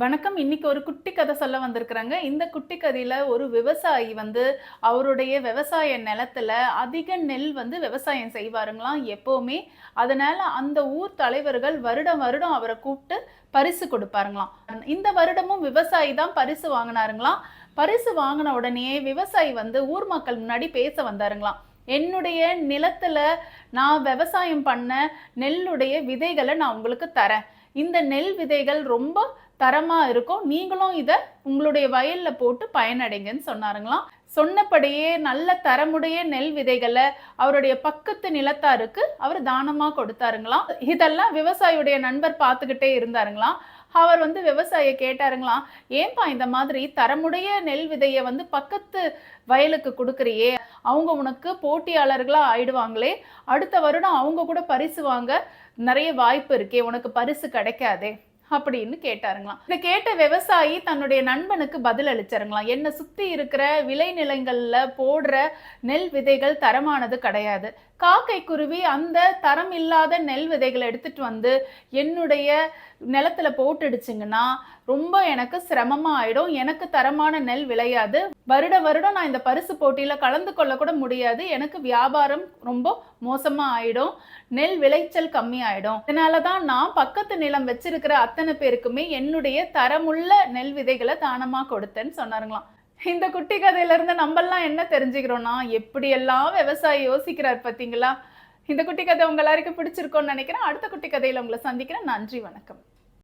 வணக்கம். இன்னைக்கு ஒரு குட்டி கதை சொல்ல வந்திருக்கிறாங்க. இந்த குட்டி கதையில ஒரு விவசாயி அவருடைய விவசாய நிலத்துல அதிக நெல் விவசாயம் செய்வாருங்களாம் எப்பவுமே. அதனால அந்த ஊர் தலைவர்கள் வருடம் வருடம் அவர கூப்பிட்டு பரிசு கொடுப்பாருங்களாம். இந்த வருடமும் விவசாயி தான் பரிசு வாங்கினாருங்களாம். பரிசு வாங்கின உடனே விவசாயி ஊர் மக்கள் முன்னாடி பேச வந்தாருங்களாம். என்னுடைய நிலத்துல நான் விவசாயம் பண்ண நெல்லுடைய விதைகளை நான் உங்களுக்கு தரேன். இந்த நெல் விதைகள் ரொம்ப தரமா இருக்கும். நீங்களும் இத உங்களுடைய வயல்ல போட்டு பயனடைங்கன்னு சொன்னாருங்களாம். சொன்னபடியே நல்ல தரமுடைய நெல் விதைகளை அவருடைய பக்கத்து நிலத்தாருக்கு அவர் தானமா கொடுத்தாருங்களாம். இதெல்லாம் விவசாயியுடைய நண்பர் பார்த்துக்கிட்டே இருந்தாருங்களாம். அவர் விவசாயியை கேட்டாருங்களாம், ஏன்பா இந்த மாதிரி தரமுடைய நெல் விதையை பக்கத்து வயலுக்கு கொடுக்குறியே, அவங்க உனக்கு போட்டியாளர்களா ஆயிடுவாங்களே, அடுத்த வருடம் அவங்க கூட பரிசு வாங்க நிறைய வாய்ப்பு இருக்கே, உனக்கு பரிசு கிடைக்காதே அப்படின்னு கேட்டாருங்களாம். இதை கேட்ட விவசாயி தன்னுடைய நண்பனுக்கு பதில் அளிச்சாருங்களாம். என்னை சுத்தி இருக்கிற விளைநிலங்கள்ல போடுற நெல் விதைகள் தரமானது கிடையாது. காக்கை குருவி அந்த தரம் இல்லாத நெல் விதைகளை எடுத்துட்டு என்னுடைய நிலத்துல போட்டுடுச்சுங்கன்னா ரொம்ப எனக்கு சிரமமா ஆயிடும். எனக்கு தரமான நெல் விளையாது. வருட வருடம் நான் இந்த பரிசு போட்டியில கலந்து கொள்ள கூட முடியாது. எனக்கு வியாபாரம் ரொம்ப மோசமா ஆயிடும். நெல் விளைச்சல் கம்மி ஆயிடும். இதனாலதான் நான் பக்கத்து நிலம் வச்சிருக்கிற அத்தனை பேருக்குமே என்னுடைய தரமுள்ள நெல் விதைகளை தானமா கொடுத்தேன்னு சொன்னாருங்களாம். இந்த குட்டி கதையில இருந்து நம்மெல்லாம் என்ன தெரிஞ்சுக்கிறோம்னா, எப்படியெல்லாம் விவசாயி யோசிக்கிறார் பாத்தீங்களா? இந்த குட்டி கதை உங்க எல்லாருக்கும் பிடிச்சிருக்கோன்னு நினைக்கிறேன். அடுத்த குட்டி கதையில உங்களை சந்திக்கிறேன். நன்றி, வணக்கம்.